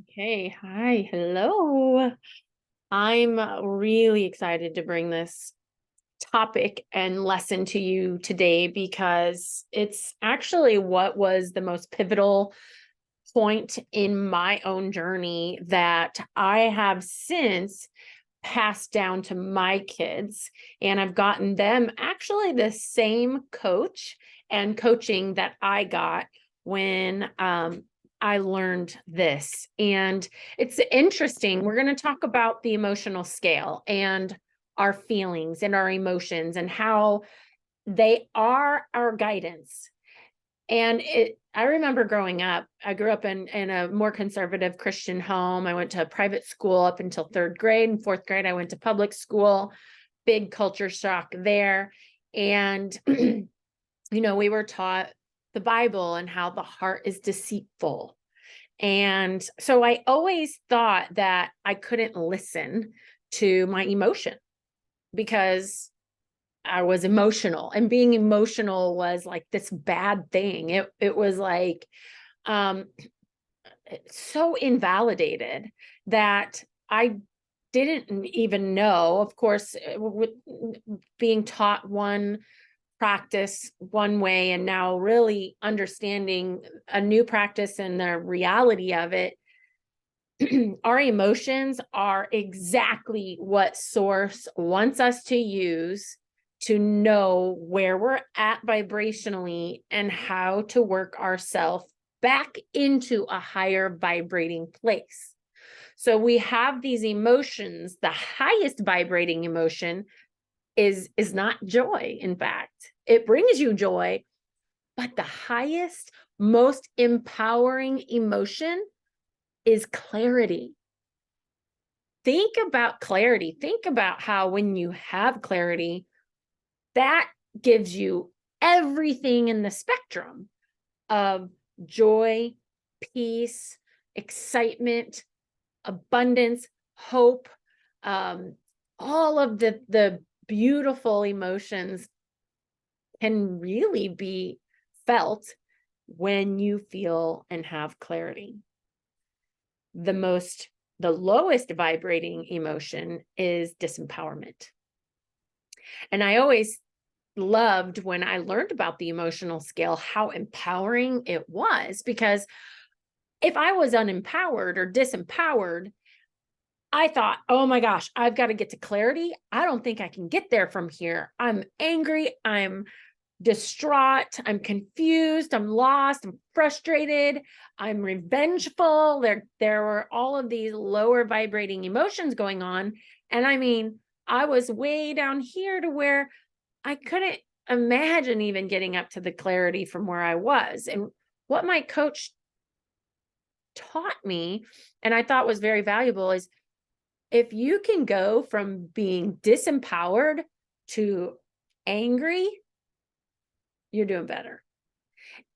Okay, hi, hello. I'm really excited to bring this topic and lesson to you today because it's actually what was the most pivotal point in my own journey that I have since passed down to my kids. And I've gotten them actually the same coach and coaching that I got when I learned this. And it's interesting. We're going to talk about the emotional scale and our feelings and our emotions and how they are our guidance. I remember growing up, I grew up in a more conservative Christian home. I went to a private school up until third grade. And fourth grade, I went to public school. Big culture shock there. And, we were taught the Bible and how the heart is deceitful. And so I always thought that I couldn't listen to my emotion because I was emotional, and being emotional was like this bad thing. It was like um so invalidated that I didn't even know. Of course, with being taught one practice one way and now really understanding a new practice and the reality of it, our emotions are exactly what Source wants us to use to know where we're at vibrationally and how to work ourselves back into a higher vibrating place. So we have these emotions. The highest vibrating emotion is not joy. In fact, it brings you joy, but the highest, most empowering emotion is clarity. Think about clarity. Think about how when you have clarity, that gives you everything in the spectrum of joy, peace, excitement, abundance, hope, all of the beautiful emotions can really be felt when you feel and have clarity. The lowest vibrating emotion is disempowerment. And I always loved when I learned about the emotional scale, how empowering it was, because if I was unempowered or disempowered, I thought, oh my gosh, I've got to get to clarity. I don't think I can get there from here. I'm angry. I'm distraught. I'm confused. I'm lost. I'm frustrated. I'm revengeful. There were all of these lower vibrating emotions going on. And I mean, I was way down here to where I couldn't imagine even getting up to the clarity from where I was. And what my coach taught me, and I thought was very valuable, is if you can go from being disempowered to angry, you're doing better.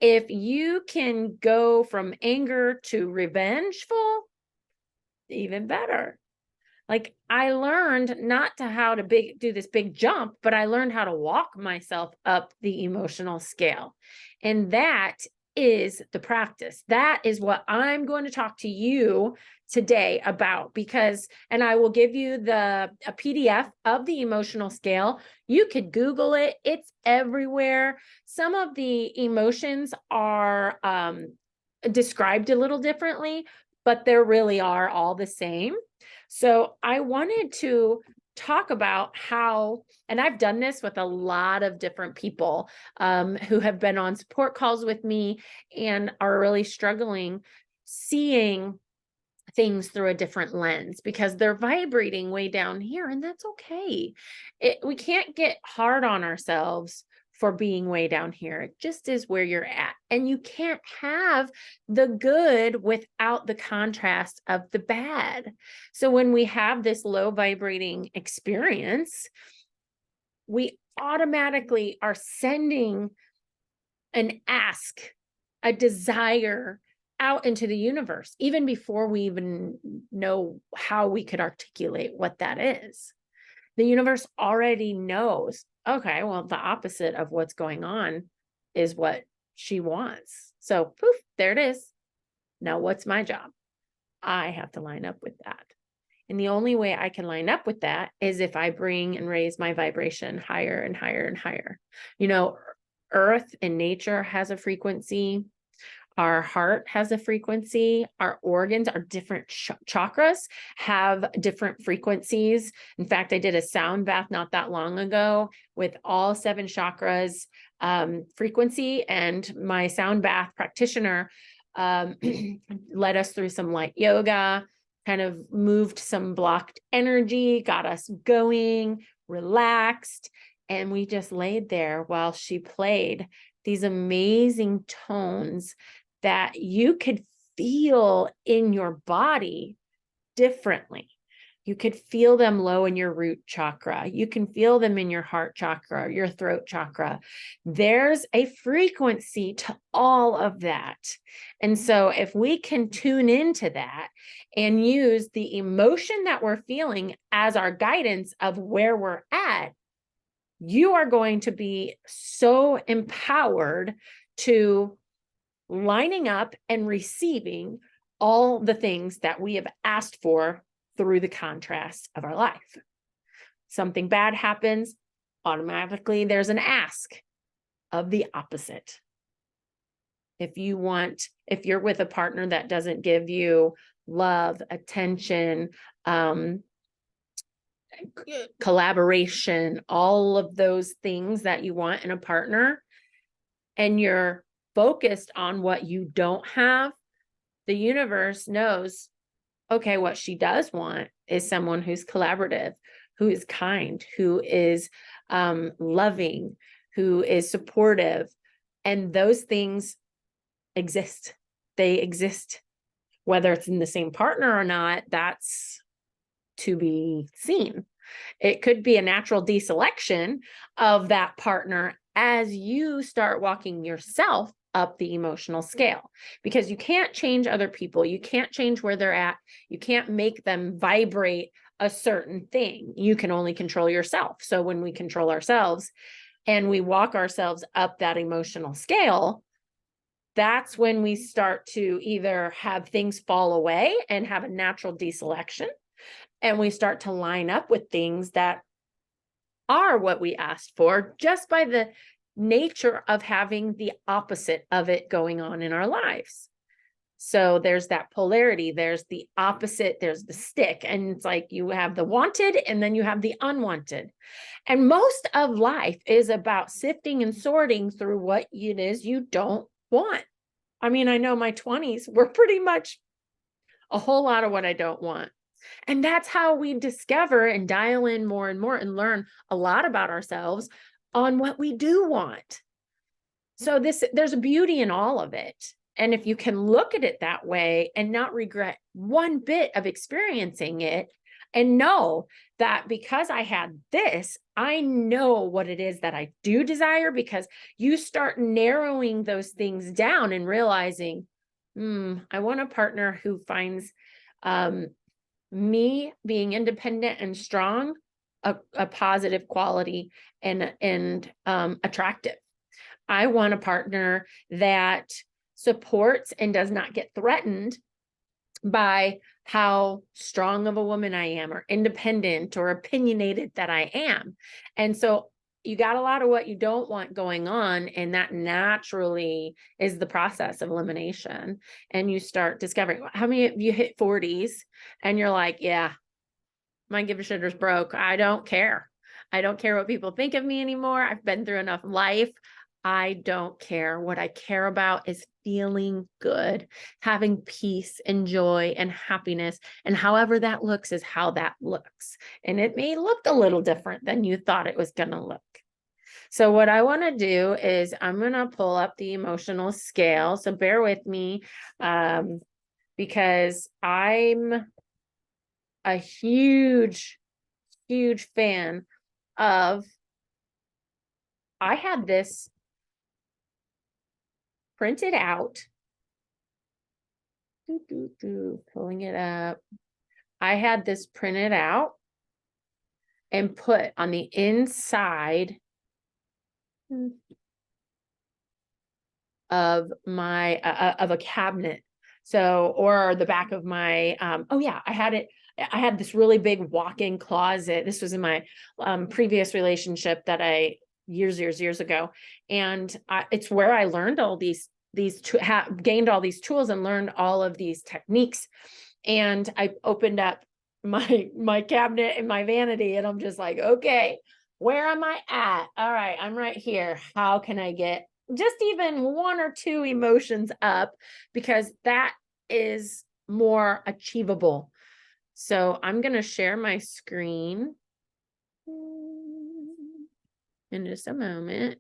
If you can go from anger to revengeful, even better. Like I learned not to how to do this big jump, but I learned how to walk myself up the emotional scale. And that is the practice. That is what I'm going to talk to you today about, because, and I will give you a PDF of the emotional scale. You could Google it. It's everywhere. Some of the emotions are described a little differently, but they really are all the same. So I wanted to talk about how, and I've done this with a lot of different people who have been on support calls with me and are really struggling seeing things through a different lens because they're vibrating way down here, and that's okay. We can't get hard on ourselves for being way down here. It just is where you're at. And you can't have the good without the contrast of the bad. So when we have this low vibrating experience, we automatically are sending an ask, a desire out into the universe, even before we even know how we could articulate what that is. The universe already knows, okay, well, the opposite of what's going on is what she wants. So poof, there it is. Now, what's my job? I have to line up with that. And the only way I can line up with that is if I bring and raise my vibration higher and higher and higher. You know, earth and nature has a frequency. Our heart has a frequency. Our organs, our different chakras have different frequencies. In fact, I did a sound bath not that long ago with all 7 chakras frequency, and my sound bath practitioner led us through some light yoga, kind of moved some blocked energy, got us going, relaxed, and we just laid there while she played these amazing tones that you could feel in your body differently. You could feel them low in your root chakra. You can feel them in your heart chakra, your throat chakra. There's a frequency to all of that. And so if we can tune into that and use the emotion that we're feeling as our guidance of where we're at, you are going to be so empowered to lining up and receiving all the things that we have asked for through the contrast of our life. Something bad happens, automatically there's an ask of the opposite. If you're with a partner that doesn't give you love, attention, collaboration, all of those things that you want in a partner, and you're focused on what you don't have, the universe knows, okay, what she does want is someone who's collaborative, who is kind, who is loving, who is supportive. And those things exist. They exist. Whether it's in the same partner or not, that's to be seen. It could be a natural deselection of that partner as you start walking yourself up the emotional scale, because you can't change other people. You can't change where they're at. You can't make them vibrate a certain thing. You can only control yourself. So when we control ourselves and we walk ourselves up that emotional scale, that's when we start to either have things fall away and have a natural deselection, and we start to line up with things that are what we asked for just by the nature of having the opposite of it going on in our lives. So there's that polarity, there's the opposite, there's the stick, and it's like you have the wanted and then you have the unwanted. And most of life is about sifting and sorting through what it is you don't want. I mean, I know my 20s were pretty much a whole lot of what I don't want. And that's how we discover and dial in more and more and learn a lot about ourselves on what we do want. So there's a beauty in all of it. And if you can look at it that way and not regret one bit of experiencing it, and know that because I had this, I know what it is that I do desire, because you start narrowing those things down and realizing, I want a partner who finds me being independent and strong a positive quality and attractive. I want a partner that supports and does not get threatened by how strong of a woman I am, or independent or opinionated that I am. And so you got a lot of what you don't want going on, and that naturally is the process of elimination. And you start discovering, how many of you hit 40s and you're like, yeah, my give a shitter's broke. I don't care. I don't care what people think of me anymore. I've been through enough life. I don't care. What I care about is feeling good, having peace and joy and happiness. And however that looks is how that looks. And it may look a little different than you thought it was going to look. So what I want to do is I'm going to pull up the emotional scale. So bear with me, because I'm a huge, huge fan of, I had this printed out, pulling it up. I had this printed out and put on the inside of my of a cabinet. So, or the back of my, oh yeah, I had this really big walk-in closet. This was in my previous relationship that years ago. And it's where I learned all gained all these tools and learned all of these techniques. And I opened up my cabinet and my vanity, and I'm just like, okay, where am I at? All right, I'm right here. How can I get just even one or two emotions up? Because that is more achievable. So I'm going to share my screen in just a moment.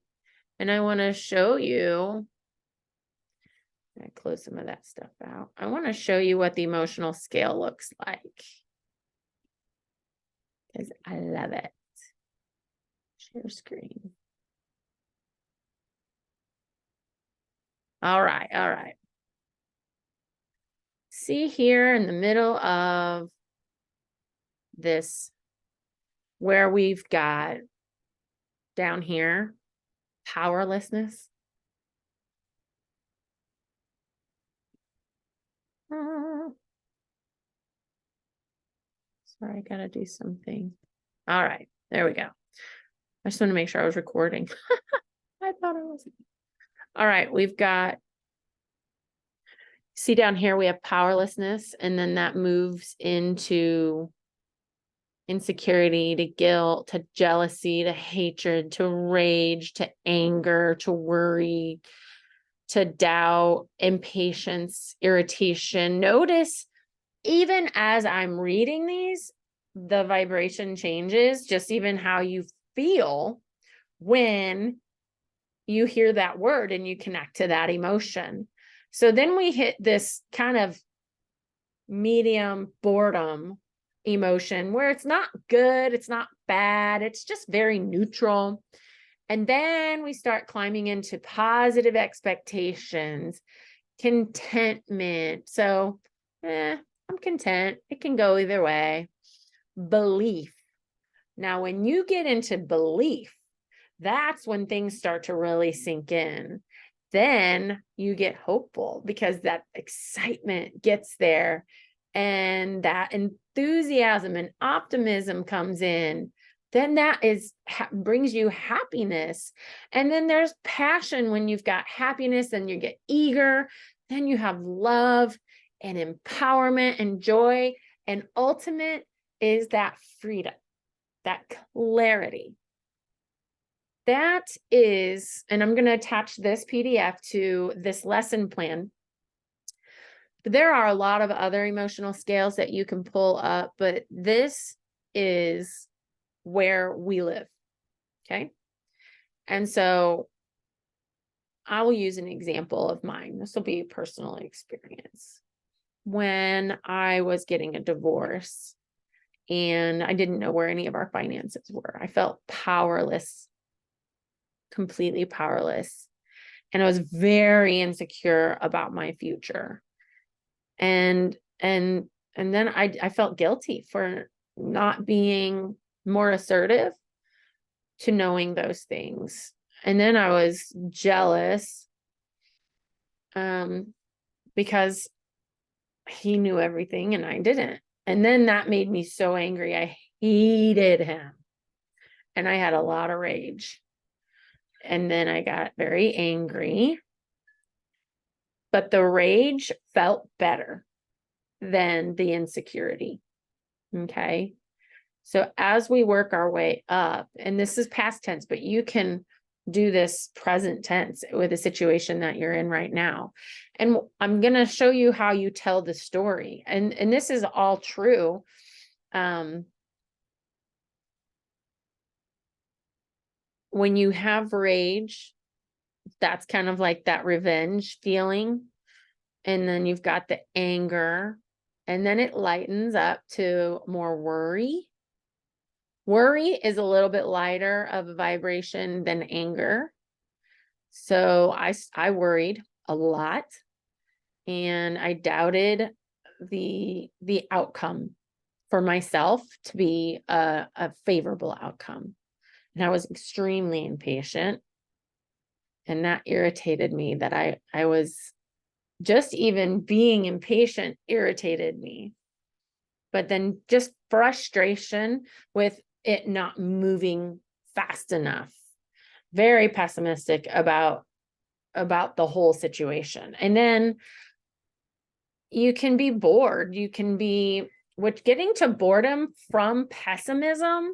And I want to show you, I close some of that stuff out. I want to show you what the emotional scale looks like, because I love it. Share screen. All right, all right. See here in the middle of this, where we've got down here, powerlessness. Sorry, I gotta do something. All right, there we go. I just want to make sure I was recording. I thought I wasn't. All right, we've got, see down here, we have powerlessness, and then that moves into insecurity, to guilt, to jealousy, to hatred, to rage, to anger, to worry, to doubt, impatience, irritation. Notice, even as I'm reading these, the vibration changes, just even how you feel when you hear that word and you connect to that emotion. So then we hit this kind of medium boredom emotion where it's not good, it's not bad, it's just very neutral. And then we start climbing into positive expectations, contentment. So, I'm content. It can go either way. Belief. Now, when you get into belief, that's when things start to really sink in. Then you get hopeful because that excitement gets there, and that enthusiasm and optimism comes in. Then that brings you happiness. And then there's passion. When you've got happiness, then you get eager. Then you have love and empowerment and joy. And ultimate is that freedom, that clarity. That is, and I'm going to attach this PDF to this lesson plan. There are a lot of other emotional scales that you can pull up, but this is where we live. Okay. And so I will use an example of mine. This will be a personal experience. When I was getting a divorce and I didn't know where any of our finances were, I felt powerless, completely powerless. And I was very insecure about my future. And then I felt guilty for not being more assertive to knowing those things. And then I was jealous because he knew everything and I didn't. And then that made me so angry. I hated him. And I had a lot of rage. And then I got very angry. But the rage felt better than the insecurity. Okay. So as we work our way up, and this is past tense, but you can do this present tense with a situation that you're in right now. And I'm going to show you how you tell the story. And this is all true. When you have rage, that's kind of like that revenge feeling. And then you've got the anger, and then it lightens up to more worry. Worry is a little bit lighter of a vibration than anger. So I worried a lot, and I doubted the outcome for myself to be a favorable outcome. And I was extremely impatient, and that irritated me that I was just even being impatient irritated me. But then just frustration with it not moving fast enough. Very pessimistic about the whole situation. And then you can be bored. You can be, which getting to boredom from pessimism,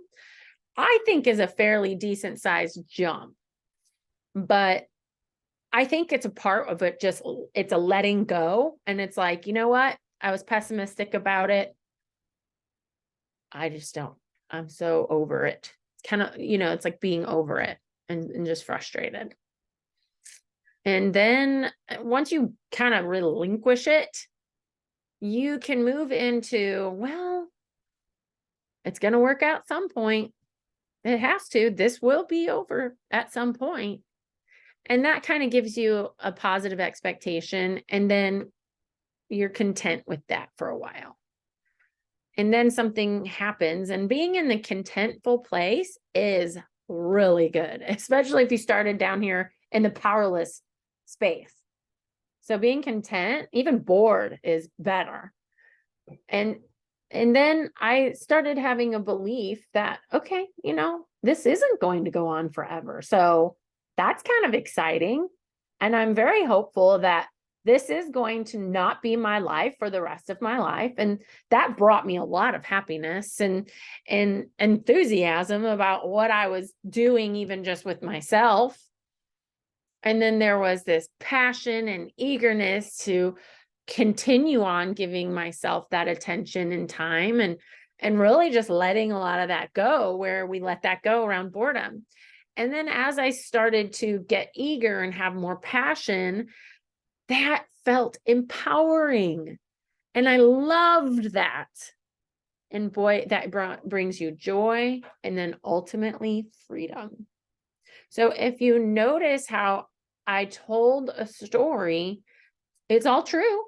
I think is a fairly decent sized jump. But I think it's a part of it, just it's a letting go. And it's like, you know what? I was pessimistic about it. I just don't, I'm so over it. It's kind of, it's like being over it and just frustrated. And then once you kind of relinquish it, you can move into, well, it's going to work out some point. It has to. This will be over at some point. And that kind of gives you a positive expectation. And then you're content with that for a while. And then something happens, and being in the contentful place is really good, especially if you started down here in the powerless space. So being content, even bored, is better. And then I started having a belief that, okay, this isn't going to go on forever. So that's kind of exciting. And I'm very hopeful that this is going to not be my life for the rest of my life. And that brought me a lot of happiness and enthusiasm about what I was doing, even just with myself. And then there was this passion and eagerness to continue on giving myself that attention and time, and really just letting a lot of that go, where we let that go around boredom. And then as I started to get eager and have more passion, that felt empowering. And I loved that. And boy, that brings you joy and then ultimately freedom. So if you notice how I told a story, it's all true,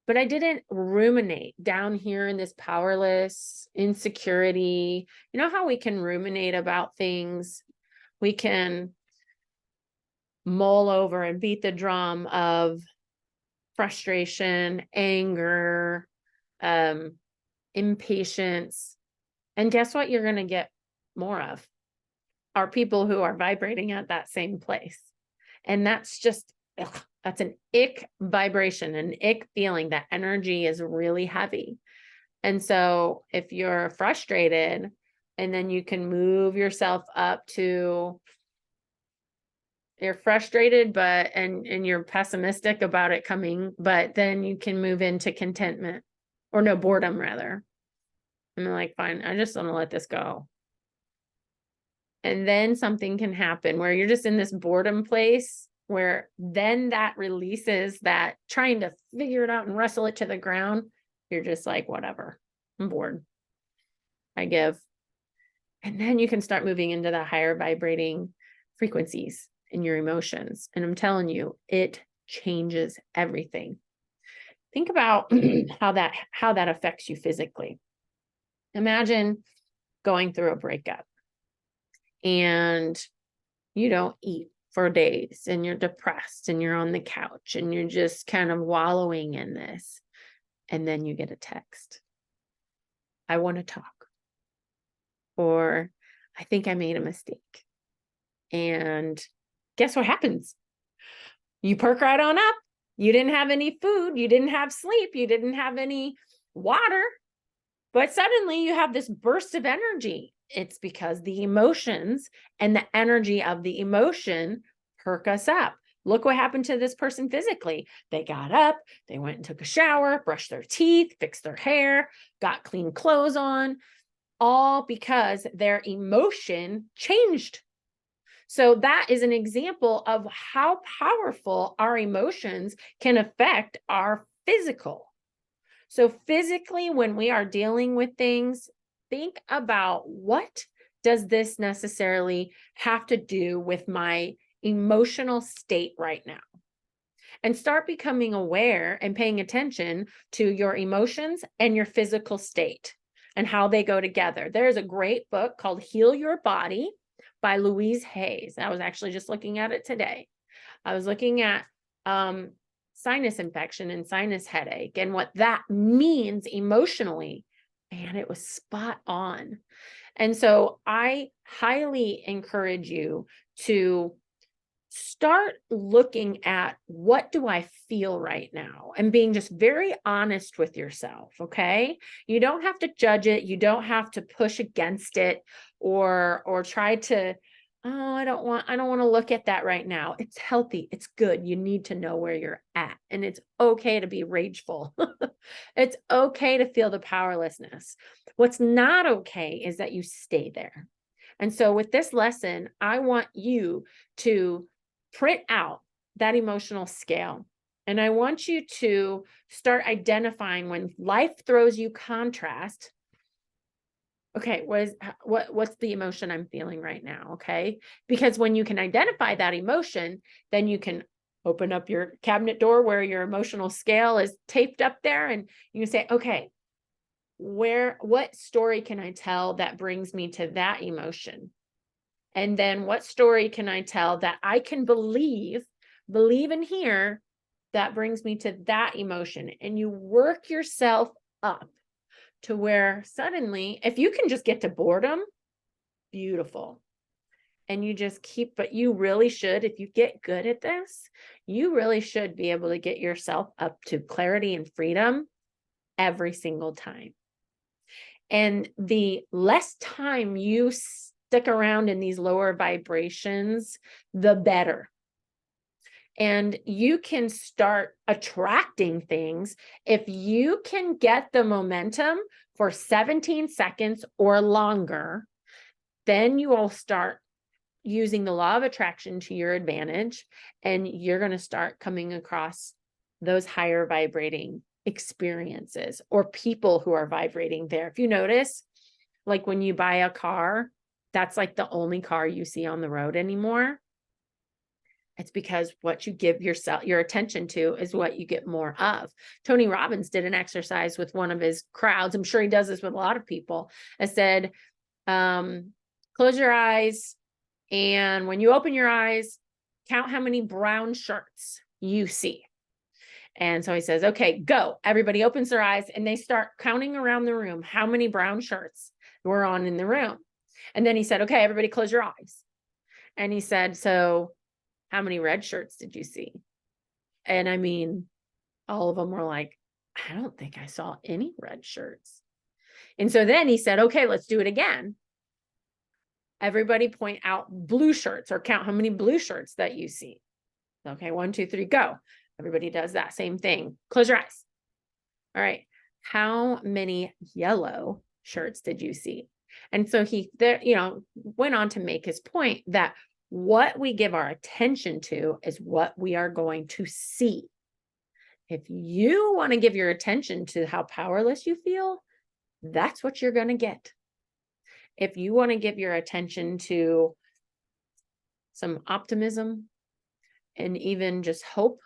but I didn't ruminate down here in this powerless insecurity. You know how we can ruminate about things? We can mull over and beat the drum of frustration, anger, impatience. And guess what you're going to get more of? Are people who are vibrating at that same place. And that's just, that's an ick vibration, an ick feeling. That energy is really heavy. And so if you're frustrated, and then you can move yourself up to, you're frustrated, but, and you're pessimistic about it coming, but then you can move into contentment, or no, boredom rather. And I'm like, fine, I just want to let this go. And then something can happen where you're just in this boredom place, where then that releases that trying to figure it out and wrestle it to the ground. You're just like, whatever, I'm bored. I give. And then you can start moving into the higher vibrating frequencies in your emotions. And I'm telling you, it changes everything. Think about how that affects you physically. Imagine going through a breakup and you don't eat for days, and you're depressed, and you're on the couch, and you're just kind of wallowing in this. And then you get a text, I want to talk, or I think I made a mistake. And guess what happens? You perk right on up. You didn't have any food. You didn't have sleep. You didn't have any water. But suddenly you have this burst of energy. It's because the emotions and the energy of the emotion perk us up. Look what happened to this person physically. They got up, they went and took a shower, brushed their teeth, fixed their hair, got clean clothes on, all because their emotion changed. So that is an example of how powerful our emotions can affect our physical. So physically, when we are dealing with things, think about, what does this necessarily have to do with my emotional state right now? And start becoming aware and paying attention to your emotions and your physical state and how they go together. There's a great book called Heal Your Body by Louise Hayes. I was actually just looking at it today. I was looking at sinus infection and sinus headache and what that means emotionally. And it was spot on. And so I highly encourage you to start looking at, what do I feel right now? And being just very honest with yourself. Okay. You don't have to judge it. You don't have to push against it or try to, oh, I don't want to look at that right now. It's healthy. It's good. You need to know where you're at, and it's okay to be rageful. It's okay to feel the powerlessness. What's not okay is that you stay there. And so with this lesson, I want you to print out that emotional scale. And I want you to start identifying when life throws you contrast. Okay, what's the emotion I'm feeling right now? Okay. Because when you can identify that emotion, then you can open up your cabinet door where your emotional scale is taped up there, and you can say, okay, what story can I tell that brings me to that emotion? And then what story can I tell that I can believe in here, that brings me to that emotion? And you work yourself up to where suddenly, if you can just get to boredom, beautiful. And you just keep, but you really should, if you get good at this, you really should be able to get yourself up to clarity and freedom every single time. And the less time you stick around in these lower vibrations, the better. And you can start attracting things if you can get the momentum for 17 seconds or longer. Then you will start using the law of attraction to your advantage, and you're going to start coming across those higher vibrating experiences or people who are vibrating there. If you notice, like when you buy a car, that's like the only car you see on the road anymore. It's because what you give your attention to is what you get more of. Tony Robbins did an exercise with one of his crowds. I'm sure he does this with a lot of people. I said, close your eyes. And when you open your eyes, count how many brown shirts you see. And so he says, okay, go. Everybody opens their eyes and they start counting around the room how many brown shirts were on in the room. And then he said, okay, everybody close your eyes. And he said, so how many red shirts did you see? And I mean, all of them were like, I don't think I saw any red shirts. And so then he said, okay, let's do it again. Everybody point out blue shirts or count how many blue shirts that you see. Okay, 1, 2, 3, go. Everybody does that same thing. Close your eyes. All right. How many yellow shirts did you see? And so he went on to make his point that what we give our attention to is what we are going to see. If you want to give your attention to how powerless you feel, that's what you're going to get. If you want to give your attention to some optimism and even just hope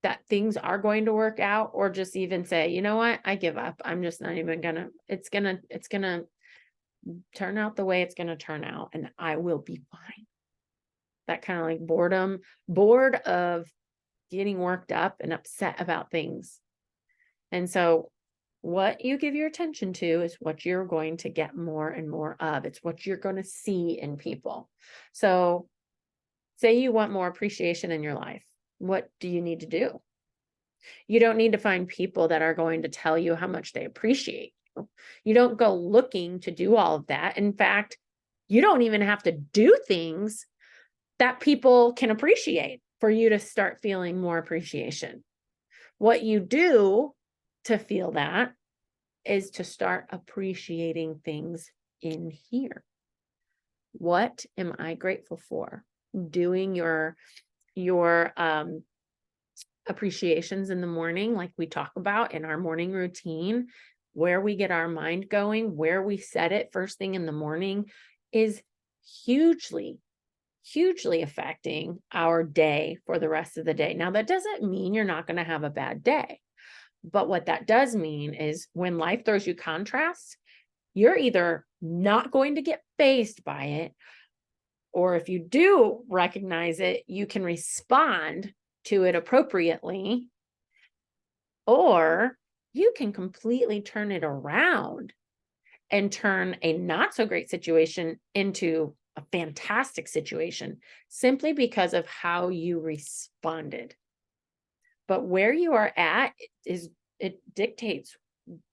that things are going to work out, or just even say, you know what, I give up. I'm just not even gonna, it's gonna turn out the way it's gonna turn out, and I will be fine. That kind of like boredom, bored of getting worked up and upset about things. And so what you give your attention to is what you're going to get more and more of. It's what you're going to see in people. So say you want more appreciation in your life. What do you need to do? You don't need to find people that are going to tell you how much they appreciate you. You don't go looking to do all of that. In fact, you don't even have to do things that people can appreciate for you to start feeling more appreciation. What you do to feel that is to start appreciating things in here. What am I grateful for? Doing your appreciations in the morning, like we talk about in our morning routine, where we get our mind going, where we set it first thing in the morning, is hugely affecting our day for the rest of the day. Now, that doesn't mean you're not going to have a bad day. But what that does mean is when life throws you contrasts, you're either not going to get fazed by it, or if you do recognize it, you can respond to it appropriately, or you can completely turn it around and turn a not so great situation into a fantastic situation simply because of how you responded. But where you are at is, it dictates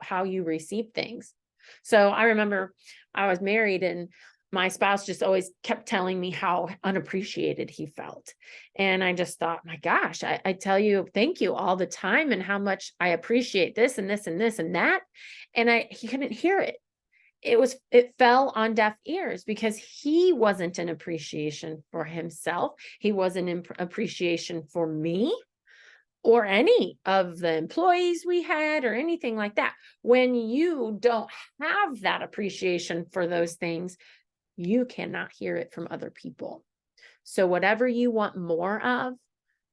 how you receive things. So I remember I was married and my spouse just always kept telling me how unappreciated he felt. And I just thought, my gosh, I tell you thank you all the time and how much I appreciate this and this and this and that. And he couldn't hear it. It fell on deaf ears because he wasn't an appreciation for himself. He wasn't an appreciation for me or any of the employees we had or anything like that. When you don't have that appreciation for those things, you cannot hear it from other people. So whatever you want more of,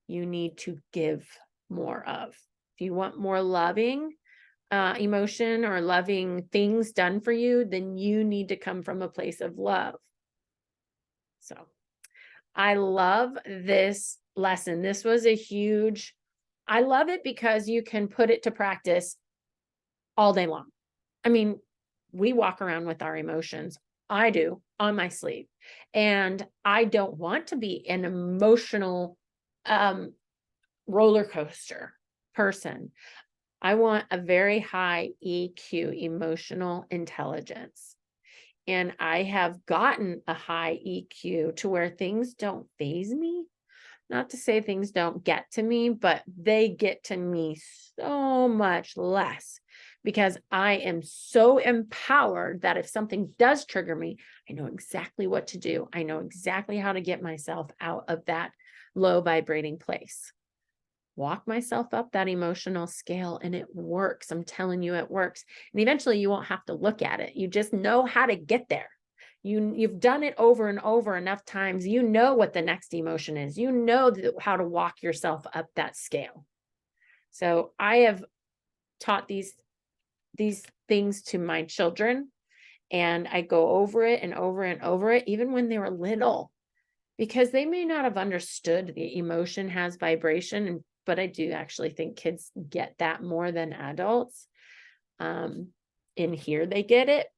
you need to give more of. If you want more loving emotion or loving things done for you, then you need to come from a place of love. So I love this lesson. This was I love it because you can put it to practice all day long. I mean, we walk around with our emotions. I do, on my sleeve. And I don't want to be an emotional roller coaster person. I want a very high EQ, emotional intelligence. And I have gotten a high EQ to where things don't faze me. Not to say things don't get to me, but they get to me so much less because I am so empowered that if something does trigger me, I know exactly what to do. I know exactly how to get myself out of that low vibrating place. Walk myself up that emotional scale and it works. I'm telling you, it works. And eventually you won't have to look at it. You just know how to get there. You've done it over and over enough times. You know what the next emotion is. You know how to walk yourself up that scale. So I have taught these things to my children, and I go over it and over and over it, even when they were little, because they may not have understood the emotion has vibration, but I do actually think kids get that more than adults. In here, they get it.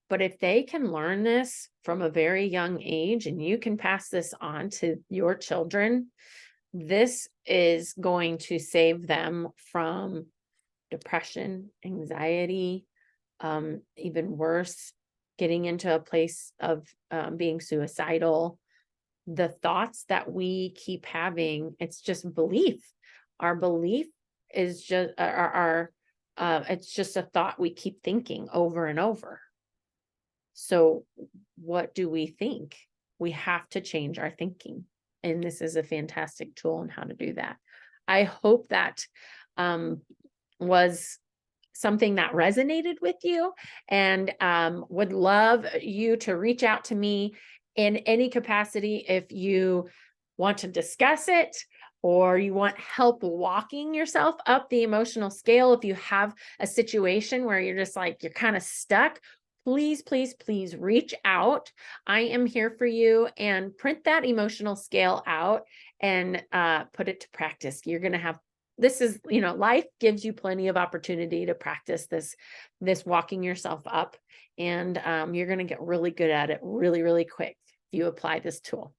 But if they can learn this from a very young age and you can pass this on to your children, this is going to save them from depression, anxiety, even worse, getting into a place of being suicidal. The thoughts that we keep having, it's just belief. Our belief is just it's just a thought we keep thinking over and over. So what do we think? We have to change our thinking. And this is a fantastic tool on how to do that. I hope that was something that resonated with you, and would love you to reach out to me in any capacity if you want to discuss it or you want help walking yourself up the emotional scale. If you have a situation where you're just like, you're kind of stuck, please, please, please reach out. I am here for you, and print that emotional scale out and put it to practice. You're going to have, this is, life gives you plenty of opportunity to practice this walking yourself up, and you're going to get really good at it really, really quick if you apply this tool.